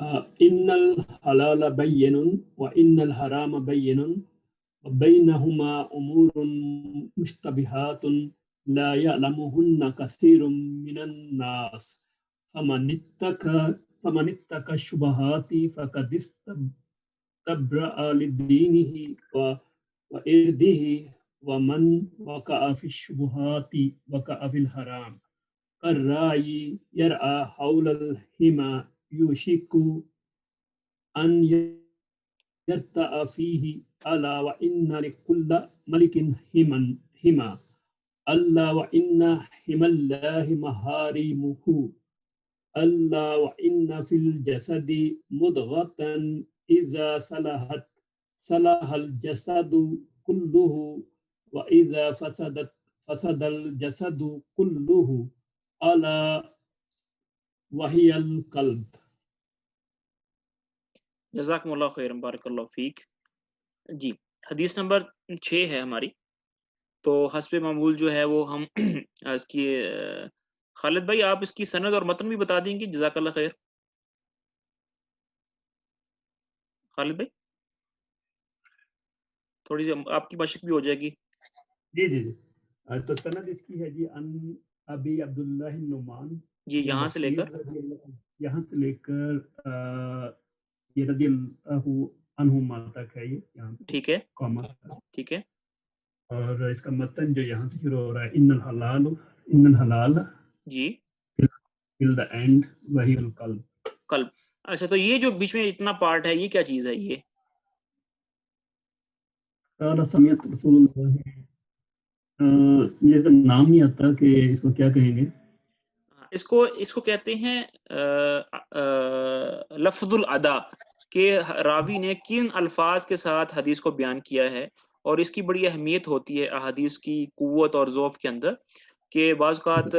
إن الحلال بين وإن الحرام بين وبينهما أمور مشتبهات لا يعلمهن كثير من الناس فمن اتقى الشبهات فقد استبرأ لدينه وإرده ومن وقع في الشبهات وقع في الحرام كالراعي يرعى حول الحمى يوشك أن يرتع فيه ألا وإن لكل ملك حمى ألا وإن حمى الله محارمه ألا وإن في الجسد مضغة إذا صلحت صلح الجسد كله وإذا فسدت فسد الجسد كله ألا وهي القلب. جزاکم اللہ خیر، بارک اللہ فیک. جی حدیث نمبر 6 ہے ہماری. تو حسب معمول جو ہے وہ ہم اس کی خالد بھائی آپ اس کی سند اور متن بھی بتا دیں گے، جزاک اللہ خیر. خالد بھائی تھوڑی سی آپ کی مشق بھی ہو جائے گی. جی جی جی تو سند اس کی ہے جی ان ابی عبداللہ النعمان جی یہاں سے لے کر یہ رضی اللہ عنہما تک ہے. یہ یہاں ٹھیک ہے ٹھیک ہے. اور اس کا متن جو یہاں سے شروع ہو رہا ہے ان الحلال جی till the end وہی القلب. قلب. اچھا تو یہ جو بیچ میں اتنا پارٹ ہے یہ کیا چیز ہے؟ یہ سمیت رسول اللہ، یہ نام نہیں آتا کہ اس کو کیا کہیں گے. اس کو کہتے ہیں لفظ الادا، کہ راوی نے کن الفاظ کے ساتھ حدیث کو بیان کیا ہے. اور اس کی بڑی اہمیت ہوتی ہے احادیث کی قوت اور ذوف کے اندر، کہ بعض اوقات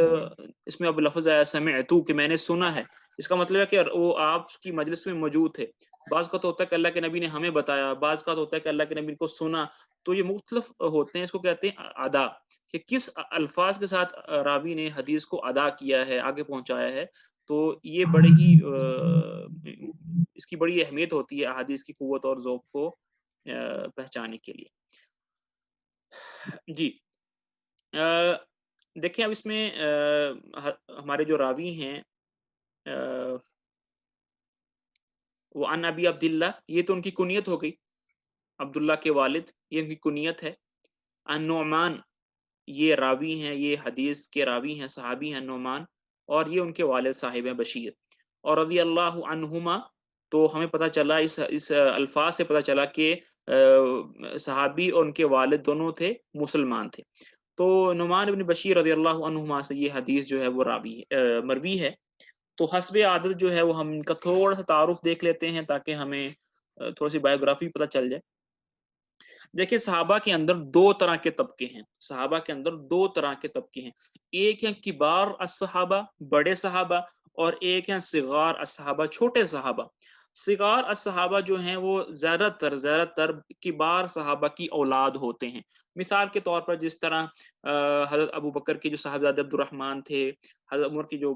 اس میں اب لفظ آیا سمعتو کہ میں نے سنا ہے، اس کا مطلب ہے کہ وہ آپ کی مجلس میں موجود تھے. بعض کا تو ہوتا ہے کہ اللہ کے نبی نے ہمیں بتایا، بعض کا تو ہوتا ہے کہ اللہ کے نبی کو سنا. تو یہ مختلف ہوتے ہیں، اس کو کہتے ہیں ادا، کہ کس الفاظ کے ساتھ راوی نے حدیث کو ادا کیا ہے، آگے پہنچایا ہے. تو یہ بڑے ہی اس کی بڑی اہمیت ہوتی ہے احادیث کی قوت اور ذوق کو پہچانے کے لیے. جی دیکھیں اب اس میں ہمارے جو راوی ہیں وہ ان ابی عبداللہ، یہ تو ان کی کنیت ہو گئی، عبداللہ کے والد، یہ ان کی کنیت ہے. ان نعمان، یہ راوی ہیں، یہ حدیث کے راوی ہیں، صحابی ہیں نعمان، اور یہ ان کے والد صاحب ہیں بشیر. اور رضی اللہ عنہما، تو ہمیں پتہ چلا اس الفاظ سے پتہ چلا کہ صحابی اور ان کے والد دونوں تھے مسلمان تھے. تو نعمان بن بشیر رضی اللہ عنہما سے یہ حدیث جو ہے وہ مروی ہے. تو حسب عادت جو ہے وہ ہم ان کا تھوڑا سا تعارف دیکھ لیتے ہیں تاکہ ہمیں تھوڑی سی بایوگرافی پتہ چل جائے. دیکھیں صحابہ کے اندر دو طرح کے طبقے ہیں، صحابہ کے اندر دو طرح کے طبقے ہیں. ایک ہیں کبار الصحابہ، بڑے صحابہ، اور ایک ہیں صغار الصحابہ، چھوٹے صحابہ. صغار الصحابہ جو ہیں وہ زیادہ تر کبار صحابہ کی اولاد ہوتے ہیں. مثال کے طور پر جس طرح حضرت ابو بکر کے جو صاحبزادے عبد الرحمن تھے، حضرت عمر کے جو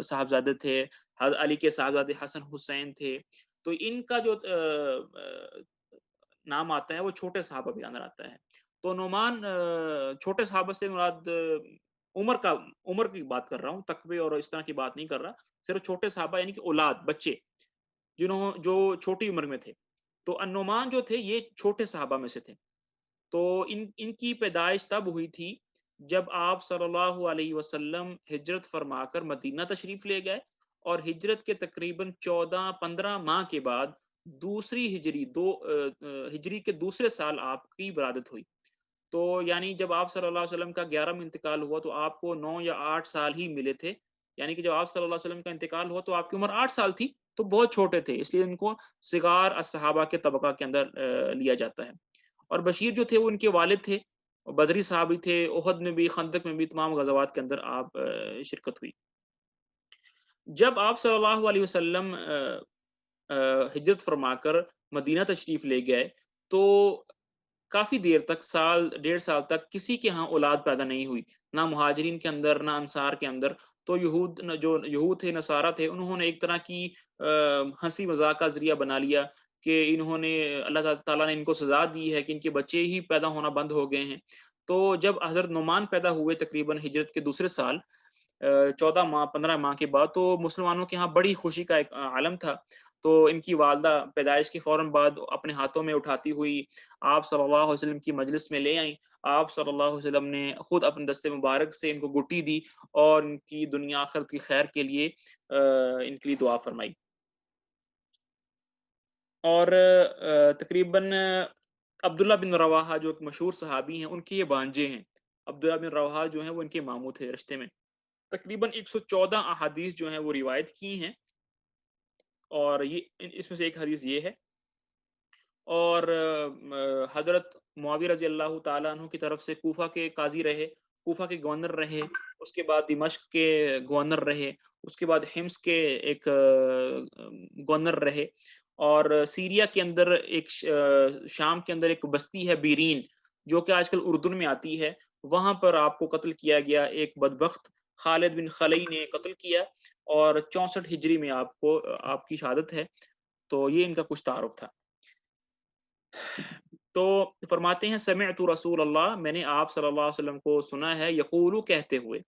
صاحبزادے تھے، حضرت علی کے صاحبزادے حسن حسین تھے. تو ان کا جو نام آتا ہے وہ چھوٹے صحابہ کے اندر آتا ہے. تو نعمان چھوٹے صحابہ سے مراد عمر کی بات کر رہا ہوں، تقوی اور اس طرح کی بات نہیں کر رہا، صرف چھوٹے صحابہ یعنی کہ اولاد، بچے جو چھوٹی عمر میں تھے. تو نعمان جو تھے یہ چھوٹے صحابہ میں سے تھے. تو ان کی پیدائش تب ہوئی تھی جب آپ صلی اللہ علیہ وسلم ہجرت فرما کر مدینہ تشریف لے گئے، اور ہجرت کے تقریباً 14-15 ماہ کے بعد دوسری ہجری کے دوسرے سال آپ کی ولادت ہوئی. تو یعنی جب آپ صلی اللہ علیہ وسلم کا 11 میں انتقال ہوا تو آپ کو 9 یا 8 سال ہی ملے تھے. یعنی کہ جب آپ صلی اللہ علیہ وسلم کا انتقال ہوا تو آپ کی عمر 8 سال تھی، تو بہت چھوٹے تھے، اس لیے ان کو صغار الصحابہ کے طبقہ کے اندر لیا جاتا ہے. اور بشیر جو تھے وہ ان کے والد تھے، بدری صحابی تھے، احد میں بھی، خندق میں بھی، تمام غزوات کے اندر آپ شرکت ہوئی. جب آپ صلی اللہ علیہ وسلم ہجرت فرما کر مدینہ تشریف لے گئے تو کافی دیر تک، 1.5 سال تک کسی کے ہاں اولاد پیدا نہیں ہوئی، نہ مہاجرین کے اندر نہ انصار کے اندر. تو جو یہود تھے، نصارہ تھے، انہوں نے ایک طرح کی ہنسی مذاق کا ذریعہ بنا لیا کہ انہوں نے اللہ تعالیٰ نے ان کو سزا دی ہے کہ ان کے بچے ہی پیدا ہونا بند ہو گئے ہیں. تو جب حضرت نعمان پیدا ہوئے تقریباً ہجرت کے دوسرے سال 14 ماہ 15 ماہ کے بعد، تو مسلمانوں کے ہاں بڑی خوشی کا ایک عالم تھا. تو ان کی والدہ پیدائش کے فوراً بعد اپنے ہاتھوں میں اٹھاتی ہوئی آپ صلی اللہ علیہ وسلم کی مجلس میں لے آئیں. آپ صلی اللہ علیہ وسلم نے خود اپنے دستے مبارک سے ان کو گٹی دی اور ان کی دنیا آخرت کی خیر کے لیے ان کے لیے دعا فرمائی. اور تقریباً عبداللہ بن رواحہ جو ایک مشہور صحابی ہیں، ان کے یہ بانجے ہیں. عبداللہ بن رواحہ جو ہیں وہ ان کے ماموں تھے رشتے میں. تقریباً 114 احادیث جو ہیں وہ روایت کی ہیں، اور یہ اس میں سے ایک حدیث یہ ہے. اور حضرت معاویہ رضی اللہ تعالیٰ عنہ کی طرف سے کوفہ کے قاضی رہے، کوفہ کے گورنر رہے، اس کے بعد دمشق کے گورنر رہے، اس کے بعد حمص کے ایک گورنر رہے، اور سیریا کے اندر ایک شام کے اندر ایک بستی ہے بیرین، جو کہ آج کل اردن میں آتی ہے، وہاں پر آپ کو قتل کیا گیا. ایک بدبخت خالد بن خلی نے قتل کیا، اور 64 ہجری میں آپ کی شہادت ہے. تو یہ ان کا کچھ تعارف تھا. تو فرماتے ہیں سمعت رسول اللہ، میں نے آپ صلی اللہ علیہ وسلم کو سنا ہے، یقولو کہتے ہوئے،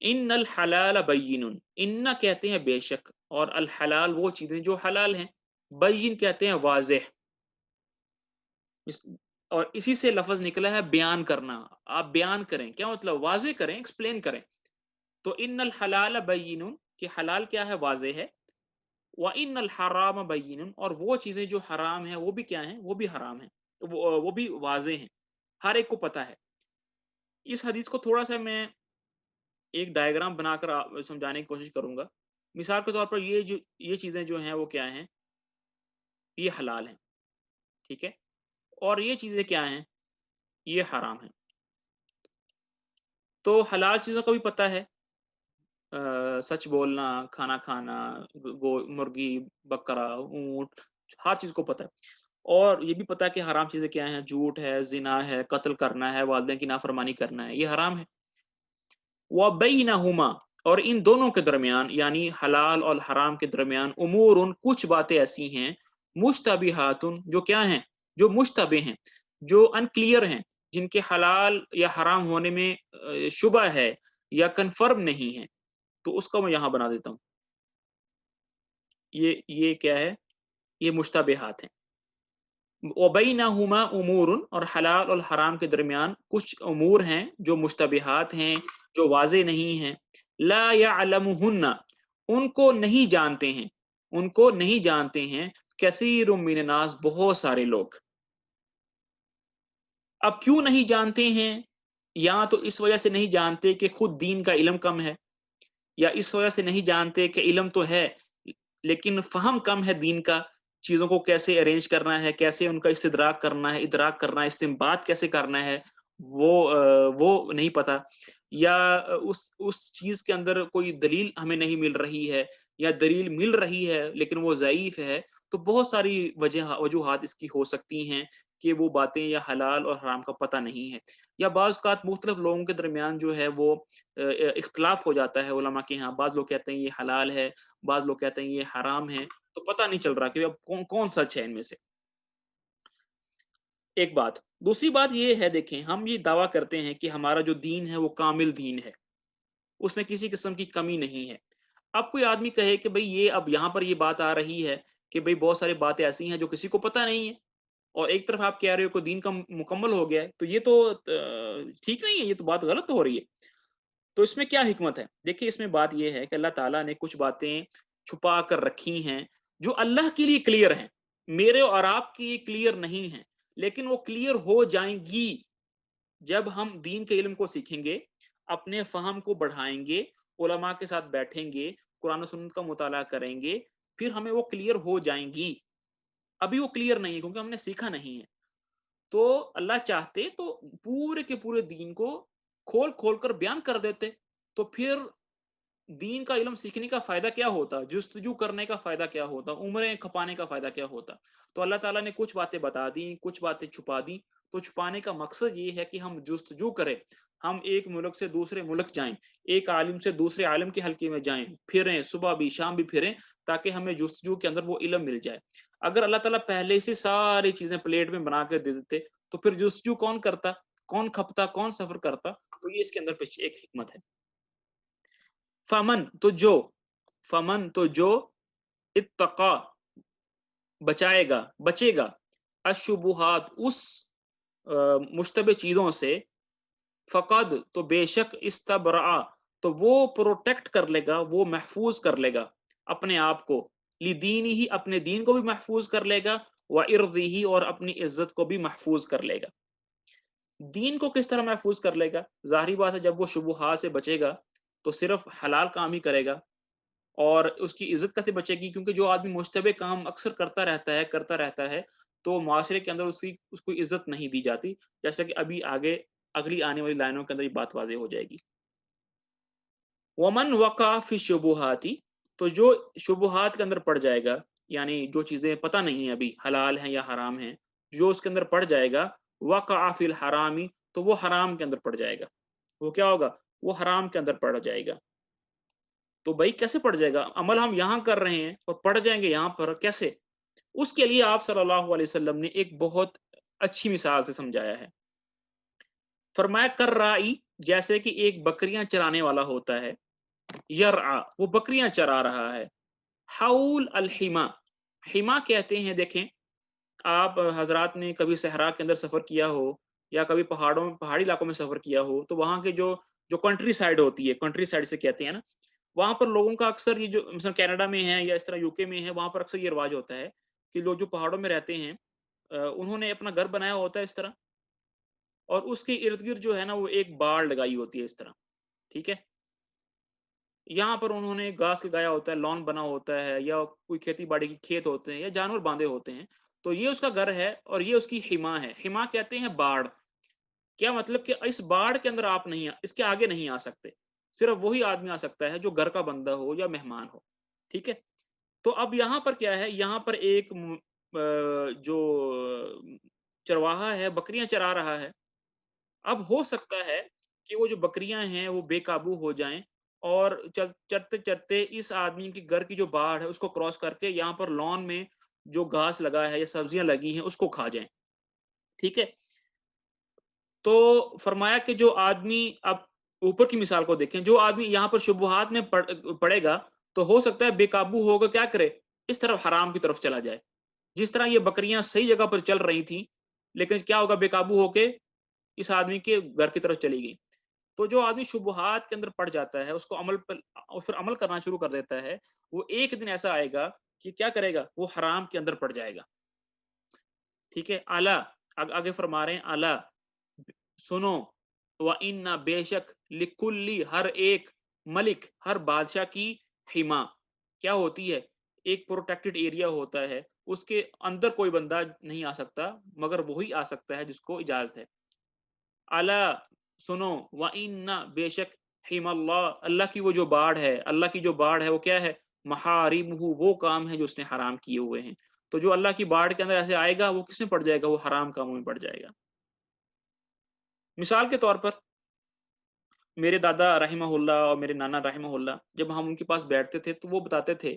ان الحلال بین، ان کہتے ہیں بے شک، اور الحلال وہ چیزیں جو حلال ہیں، بین کہتے ہیں واضح، اور اسی سے لفظ نکلا ہے بیان کرنا. آپ بیان کریں، کیا مطلب؟ واضح کریں، ایکسپلین کریں. تو ان الحلال بین کہ حلال کیا ہے؟ واضح ہے. وَإِنَّ الْحَرَامَ بَيِّنٌ اور وہ چیزیں جو حرام ہیں وہ بھی کیا ہیں؟ وہ بھی حرام ہیں، وہ بھی واضح ہیں، ہر ایک کو پتہ ہے. اس حدیث کو تھوڑا سا میں ایک ڈائیگرام بنا کر سمجھانے کی کوشش کروں گا. مثال کے طور پر یہ چیزیں جو ہیں وہ کیا ہیں؟ یہ حلال ہیں، ٹھیک ہے، اور یہ چیزیں کیا ہیں؟ یہ حرام ہیں. تو حلال چیزوں کا بھی پتہ ہے، سچ بولنا، کھانا کھانا، مرغی، بکرا، اونٹ، ہر چیز کو پتہ ہے. اور یہ بھی پتہ ہے کہ حرام چیزیں کیا ہیں؟ جھوٹ ہے، زنا ہے، قتل کرنا ہے، والدین کی نافرمانی کرنا ہے، یہ حرام ہے. وَبَيْنَهُمَا اور ان دونوں کے درمیان، یعنی حلال اور حرام کے درمیان، امور کچھ باتیں ایسی ہیں، مشتبہات جو کیا ہیں؟ جو مشتبہ ہیں، جو انکلیئر ہیں، جن کے حلال یا حرام ہونے میں شبہ ہے یا کنفرم نہیں ہے. تو اس کو میں یہاں بنا دیتا ہوں. یہ کیا ہے؟ یہ مشتبہات ہیں. وَبَيْنَهُمَا امور اور حلال اور حرام کے درمیان کچھ امور ہیں جو مشتبہات ہیں، جو واضح نہیں ہیں. لا يعلمهن ان کو نہیں جانتے ہیں، ان کو نہیں جانتے ہیں، کثیر من الناس بہت سارے لوگ. اب کیوں نہیں جانتے ہیں؟ یا تو اس وجہ سے نہیں جانتے کہ خود دین کا علم کم ہے، یا اس وجہ سے نہیں جانتے کہ علم تو ہے لیکن فہم کم ہے دین کا، چیزوں کو کیسے ارینج کرنا ہے، کیسے ان کا استدراک کرنا ہے، ادراک کرنا ہے، استنباط کیسے کرنا ہے، وہ نہیں پتا، یا اس چیز کے اندر کوئی دلیل ہمیں نہیں مل رہی ہے، یا دلیل مل رہی ہے لیکن وہ ضعیف ہے. تو بہت ساری وجوہات اس کی ہو سکتی ہیں کہ وہ باتیں یا حلال اور حرام کا پتہ نہیں ہے. یا بعض اوقات مختلف لوگوں کے درمیان جو ہے وہ اختلاف ہو جاتا ہے علماء کے ہاں، بعض لوگ کہتے ہیں یہ حلال ہے، بعض لوگ کہتے ہیں یہ حرام ہے، تو پتہ نہیں چل رہا کہ اب کون سچ ہے ان میں سے. ایک بات. دوسری بات یہ ہے، دیکھیں ہم یہ دعویٰ کرتے ہیں کہ ہمارا جو دین ہے وہ کامل دین ہے، اس میں کسی قسم کی کمی نہیں ہے. اب کوئی آدمی کہے کہ بھئی یہ اب یہاں پر یہ بات آ رہی ہے کہ بھئی بہت ساری باتیں ایسی ہیں جو کسی کو پتہ نہیں ہے، اور ایک طرف آپ کہہ رہے ہو کہ دین کا مکمل ہو گیا ہے، تو یہ تو ٹھیک نہیں ہے، یہ تو بات غلط ہو رہی ہے. تو اس میں کیا حکمت ہے؟ دیکھیں اس میں بات یہ ہے کہ اللہ تعالیٰ نے کچھ باتیں چھپا کر رکھی ہیں جو اللہ کے لیے کلیئر ہیں، میرے اور آپ کے لیے کلیئر نہیں ہیں، لیکن وہ کلیئر ہو جائیں گی جب ہم دین کے علم کو سیکھیں گے، اپنے فہم کو بڑھائیں گے، علماء کے ساتھ بیٹھیں گے، قرآن و سنت کا مطالعہ کریں گے، پھر ہمیں وہ کلیئر ہو جائیں گی. ابھی وہ کلیئر نہیں ہے کیونکہ ہم نے سیکھا نہیں ہے. تو اللہ چاہتے تو پورے کے پورے دین کو کھول کر بیان کر دیتے، تو پھر دین کا علم سیکھنے کا فائدہ کیا ہوتا؟ جستجو کرنے کا فائدہ کیا ہوتا؟ عمریں کھپانے کا فائدہ کیا ہوتا؟ تو اللہ تعالیٰ نے کچھ باتیں بتا دیں، کچھ باتیں چھپا دیں. تو چھپانے کا مقصد یہ ہے کہ ہم جستجو کریں ہم ایک ملک سے دوسرے ملک جائیں، ایک عالم سے دوسرے عالم کے حلقے میں جائیں، پھریں، صبح بھی شام بھی پھریں، تاکہ ہمیں جستجو کے اندر وہ علم مل جائے۔ اگر اللہ تعالیٰ پہلے سے ساری چیزیں پلیٹ میں بنا کے دے دیتے تو پھر جستجو کون کرتا، کون کھپتا، کون سفر کرتا؟ تو یہ اس کے اندر پیچھے ایک حکمت ہے۔ فمن تو جو اتقا بچائے گا، بچے گا، الشبہات اس مشتبہ چیزوں سے، فقد تو بے شک، استبرا تو وہ پروٹیکٹ کر لے گا، وہ محفوظ کر لے گا اپنے آپ کو، لدین ہی اپنے دین کو بھی محفوظ کر لے گا، وعرضی اور اپنی عزت کو بھی محفوظ کر لے گا۔ دین کو کس طرح محفوظ کر لے گا؟ ظاہری بات ہے جب وہ شبہات سے بچے گا تو صرف حلال کام ہی کرے گا، اور اس کی عزت کیسے بچے گی؟ کیونکہ جو آدمی مشتبہ کام اکثر کرتا رہتا ہے تو معاشرے کے اندر اس کو عزت نہیں دی جاتی، جیسا کہ ابھی آگے اگلی آنے والی لائنوں کے اندر یہ بات واضح ہو جائے گی۔ ومن وقع فی الشبہات تو جو شبہات کے اندر پڑ جائے گا، یعنی جو چیزیں پتہ نہیں ابھی حلال ہیں یا حرام ہیں، جو اس کے اندر پڑ جائے گا، وقع فی الحرام تو وہ حرام کے اندر پڑ جائے گا، وہ کیا ہوگا؟ وہ حرام کے اندر پڑ جائے گا۔ تو بھائی کیسے پڑ جائے گا؟ عمل ہم یہاں کر رہے ہیں اور پڑ جائیں گے یہاں پر، کیسے؟ اس کے لیے آپ صلی اللہ علیہ وسلم نے ایک بہت اچھی مثال سے سمجھایا ہے۔ فرمایا کر رائی، جیسے کہ ایک بکریاں چرانے والا ہوتا ہے، یرعا وہ بکریاں چرا رہا ہے، حول الحما، حما کہتے ہیں، دیکھیں آپ حضرات نے کبھی صحرا کے اندر سفر کیا ہو یا کبھی پہاڑی علاقوں میں سفر کیا ہو تو وہاں کے جو کنٹری سائڈ ہوتی ہے، کنٹری سائڈ سے کہتے ہیں نا، وہاں پر لوگوں کا اکثر یہ جو مثلا کینیڈا میں ہے یا اس طرح یو کے میں ہے، وہاں پر اکثر یہ رواج ہوتا ہے کہ لوگ جو پہاڑوں میں رہتے ہیں انہوں نے اپنا گھر بنایا ہوتا ہے اس طرح، اور اس کے ارد گرد جو ہے نا وہ ایک باڑ لگائی ہوتی ہے اس طرح، ٹھیک ہے؟ یہاں پر انہوں نے گھاس لگایا ہوتا ہے، لان بنا ہوتا ہے، یا کوئی کھیتی باڑی کے کھیت ہوتے ہیں یا جانور باندھے ہوتے ہیں، تو یہ اس کا گھر ہے اور یہ اس کی حما ہے۔ حما کہتے ہیں باڑ، کیا مطلب کہ اس باڑ کے اندر آپ نہیں، اس کے آگے نہیں آ سکتے، صرف وہی آدمی آ سکتا ہے جو گھر کا بندہ ہو یا مہمان ہو، ٹھیک ہے؟ تو اب یہاں پر کیا ہے، یہاں پر ایک جو چرواہا ہے بکریاں چرا رہا ہے، اب ہو سکتا ہے کہ وہ جو بکریاں ہیں وہ بے قابو ہو جائیں اور چرتے چرتے اس آدمی کے گھر کی جو باڑ ہے اس کو کراس کر کے یہاں پر لان میں جو گھاس لگا ہے یا سبزیاں لگی ہیں اس کو کھا جائیں، ٹھیک ہے؟ تو فرمایا کہ جو آدمی، اب اوپر کی مثال کو دیکھیں، جو آدمی یہاں پر شبہات میں پڑے گا تو ہو سکتا ہے بے قابو ہوگا، کیا کرے؟ اس طرف حرام کی طرف چلا جائے، جس طرح یہ بکریاں صحیح جگہ پر چل رہی تھیں لیکن کیا ہوگا؟ بے قابو ہو کے اس آدمی کے گھر کی طرف چلی گئی۔ تو جو آدمی شبہات کے اندر پڑ جاتا ہے اس کو عمل پر اور پھر عمل کرنا شروع کر دیتا ہے، وہ ایک دن ایسا آئے گا کہ کیا کرے گا؟ وہ حرام کے اندر پڑ جائے گا، ٹھیک ہے؟ اعلیٰ آگے فرما رہے ہیں، اعلیٰ سنو، وَإِنَّ بے شک، لِكُلِّ ہر ایک، ملک ہر بادشاہ کی، حما کیا ہوتی ہے؟ ایک پروٹیکٹڈ ایریا ہوتا ہے، اس کے اندر کوئی بندہ نہیں آ سکتا مگر وہی آ سکتا ہے جس کو اجازت ہے۔ الا سنو، وَإِنَّ بے شک، حِمَ اللہ اللہ کی وہ جو باڑ ہے، اللہ کی جو باڑ ہے وہ کیا ہے؟ محارمہ وہ کام ہے جو اس نے حرام کیے ہوئے ہیں۔ تو جو اللہ کی باڑ کے اندر ایسے آئے گا وہ کس میں پڑ جائے گا؟ وہ حرام کاموں میں پڑ جائے گا۔ مثال کے طور پر میرے دادا رحمہ اللہ اور میرے نانا رحمہ اللہ جب ہم ان کے پاس بیٹھتے تھے تو وہ بتاتے تھے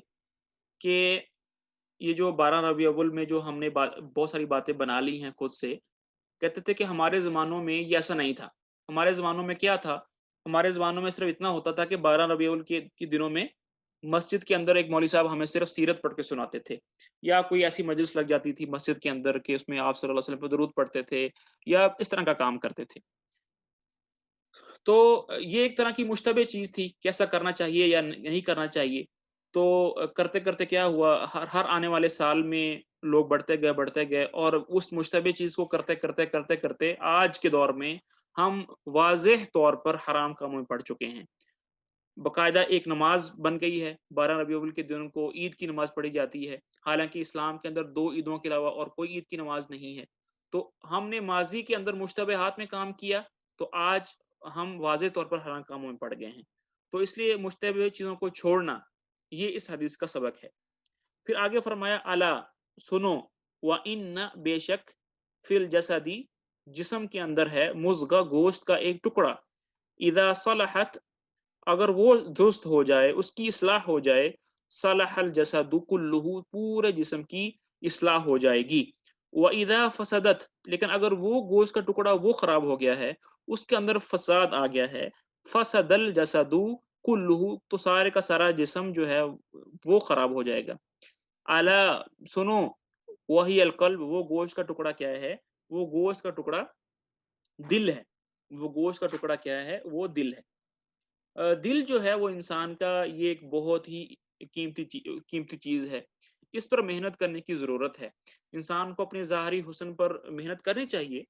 کہ یہ جو 12 ربیع الاول میں جو ہم نے بہت ساری باتیں بنا لی ہیں خود سے، کہتے تھے کہ ہمارے زمانوں میں یہ ایسا نہیں تھا۔ ہمارے زمانوں میں کیا تھا؟ ہمارے زمانوں میں صرف اتنا ہوتا تھا کہ 12 ربیع الاول کے دنوں میں مسجد کے اندر ایک مولوی صاحب ہمیں صرف سیرت پڑھ کے سناتے تھے، یا کوئی ایسی مجلس لگ جاتی تھی مسجد کے اندر کہ اس میں آپ صلی اللہ علیہ وسلم پر درود پڑھتے تھے یا اس طرح کا کام کرتے تھے۔ تو یہ ایک طرح کی مشتبہ چیز تھی کہ ایسا کرنا چاہیے یا نہیں کرنا چاہیے۔ تو کرتے کرتے کیا ہوا، ہر آنے والے سال میں لوگ بڑھتے گئے اور اس مشتبہ چیز کو کرتے کرتے آج کے دور میں ہم واضح طور پر حرام کاموں میں پڑ چکے ہیں۔ باقاعدہ ایک نماز بن گئی ہے، 12 ربیع الاول کے دن کو عید کی نماز پڑھی جاتی ہے، حالانکہ اسلام کے اندر 2 عیدوں کے علاوہ اور کوئی عید کی نماز نہیں ہے۔ تو ہم نے ماضی کے اندر مشتبہات میں کام کیا تو آج ہم واضح طور پر حرام کاموں میں پڑ گئے ہیں۔ تو اس لیے مشتبہ چیزوں کو چھوڑنا یہ اس حدیث کا سبق ہے۔ پھر آگے فرمایا، الا سنو، وَإِنَّ بے شک، فی الجسدی جسم کے اندر ہے، مضغہ گوشت کا ایک ٹکڑا، اذا صلحت اگر وہ درست ہو جائے، اس کی اصلاح ہو جائے، صلح الجسد کلہ پورے جسم کی اصلاح ہو جائے گی. وَإِذَا فَسَدَتْ لیکن اگر وہ گوشت کا ٹکڑا وہ خراب ہو گیا ہے، اس کے اندر فساد آ گیا ہے، فَسَدَ الْجَسَدُ كُلُّهُ تو سارے کا سارا جسم جو ہے وہ خراب ہو جائے گا. الا سنو، وہی القلب وہ گوشت کا ٹکڑا کیا ہے؟ وہ گوشت کا ٹکڑا دل ہے. وہ گوشت کا ٹکڑا کیا ہے؟ وہ دل ہے. دل جو ہے وہ انسان کا یہ ایک بہت ہی قیمتی چیز ہے. اس پر محنت کرنے کی ضرورت ہے. انسان کو اپنے ظاہری حسن پر محنت کرنی چاہیے،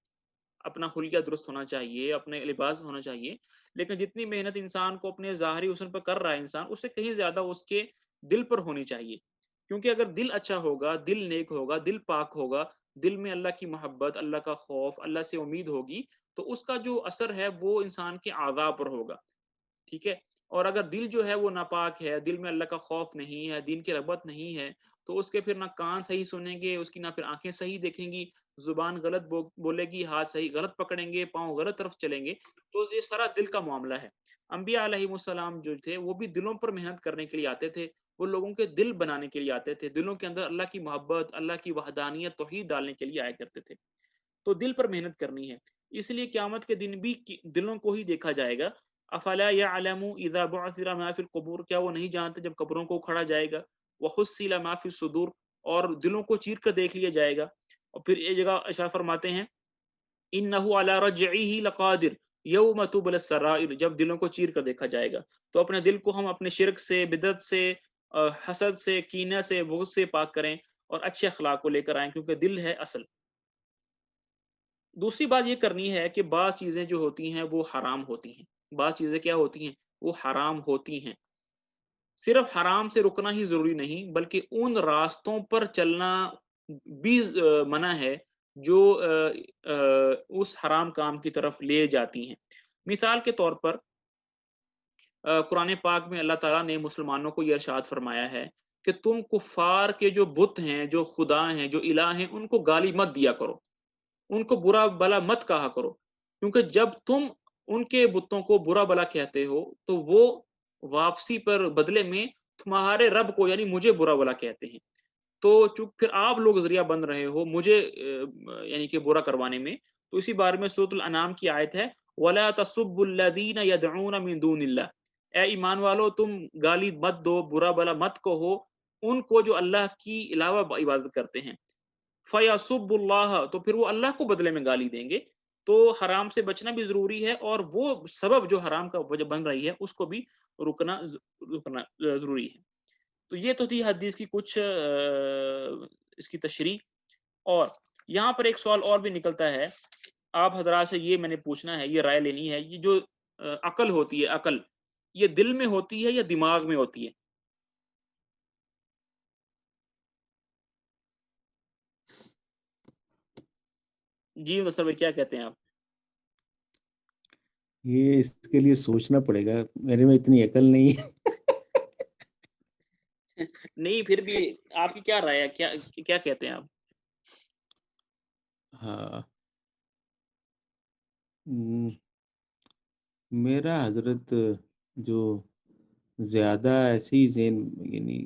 اپنا حلیہ درست ہونا چاہیے، اپنے لباس ہونا چاہیے، لیکن جتنی محنت انسان کو اپنے ظاہری حسن پر کر رہا ہے انسان، اس سے کہیں زیادہ اس کے دل پر ہونی چاہیے. کیونکہ اگر دل اچھا ہوگا، دل نیک ہوگا، دل پاک ہوگا، دل میں اللہ کی محبت، اللہ کا خوف، اللہ سے امید ہوگی، تو اس کا جو اثر ہے وہ انسان کے اعضاء پر ہوگا. ٹھیک ہے. اور اگر دل جو ہے وہ ناپاک ہے، دل میں اللہ کا خوف نہیں ہے، دین کی رغبت نہیں ہے، تو اس کے پھر نہ کان صحیح سنیں گے، اس کی نہ پھر آنکھیں صحیح دیکھیں گی، زبان غلط بولے گی، ہاتھ صحیح غلط پکڑیں گے، پاؤں غلط طرف چلیں گے. تو یہ سارا دل کا معاملہ ہے. انبیاء علیہ السلام جو تھے وہ بھی دلوں پر محنت کرنے کے لیے آتے تھے. وہ لوگوں کے دل بنانے کے لیے آتے تھے، دلوں کے اندر اللہ کی محبت، اللہ کی وحدانیت، توحید ڈالنے کے لیے آیا کرتے تھے. تو دل پر محنت کرنی ہے. اس لیے قیامت کے دن بھی دلوں کو ہی دیکھا جائے گا. افلا يعلم اذا بعثر ما في القبور کیا وہ نہیں جانتے جب قبروں کو کھڑا جائے گا. وحصل ما في الصدور اور دلوں کو چیر کر دیکھ لیا جائے گا. اور پھر یہ جگہ اشارہ فرماتے ہیں انه على رجعه لقادر یوم تبل السرائر جب دلوں کو چیر کر دیکھا جائے گا. تو اپنے دل کو ہم اپنے شرک سے، بدعت سے، حسد سے، کینہ سے، بغض سے پاک کریں اور اچھے اخلاق کو لے کر آئیں، کیونکہ دل ہے اصل. دوسری بات یہ کرنی ہے کہ بعض چیزیں جو ہوتی ہیں وہ حرام ہوتی ہیں. بعض چیزیں کیا ہوتی ہیں؟ وہ حرام ہوتی ہیں. صرف حرام سے رکنا ہی ضروری نہیں، بلکہ ان راستوں پر چلنا بھی منع ہے جو اس حرام کام کی طرف لے جاتی ہیں. مثال کے طور پر قرآن پاک میں اللہ تعالیٰ نے مسلمانوں کو یہ ارشاد فرمایا ہے کہ تم کفار کے جو بت ہیں، جو خدا ہیں، جو الہ ہیں، ان کو گالی مت دیا کرو، ان کو برا بلا مت کہا کرو. کیونکہ جب تم ان کے بتوں کو برا بلا کہتے ہو تو وہ واپسی پر بدلے میں تمہارے رب کو یعنی مجھے برا بلا کہتے ہیں. تو چونکہ پھر آپ لوگ ذریعہ بن رہے ہو مجھے یعنی کہ برا کروانے میں. تو اسی بارے میں سورۃ الانعام کی آیت ہے وَلَا تَسُبُّوا الَّذِينَ يَدْعُونَ مِن دُونِ اللَّهِ اے ایمان والو تم گالی مت دو، برا بلا مت کہو ان کو جو اللہ کی علاوہ عبادت کرتے ہیں. فَيَسُبُّ اللَّهَ تو پھر وہ اللہ کو بدلے میں گالی دیں گے. تو حرام سے بچنا بھی ضروری ہے، اور وہ سبب جو حرام کا وجہ بن رہی ہے اس کو بھی رکنا ضروری ہے. تو یہ تو تھی حدیث کی کچھ اس کی تشریح. اور یہاں پر ایک سوال اور بھی نکلتا ہے آپ حضرات سے، یہ میں نے پوچھنا ہے، یہ رائے لینی ہے. یہ جو عقل ہوتی ہے، عقل یہ دل میں ہوتی ہے یا دماغ میں ہوتی ہے؟ جی مصطفی بھائی کیا کہتے ہیں آپ؟ یہ اس کے لیے سوچنا پڑے گا، میرے میں اتنی عقل نہیں ہے. نہیں پھر بھی آپ کی کیا رائے ہے، کیا کہتے ہیں آپ؟ ہاں میرا حضرت جو زیادہ ایسے ہی ذہن یعنی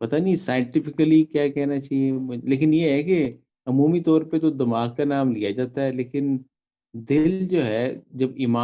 پتہ نہیں سائنٹیفکلی کیا کہنا چاہیے، لیکن یہ ہے کہ عمومی طور پہ تو دماغ کا نام لیا جاتا ہے، لیکن دل جو ہے جب ایمان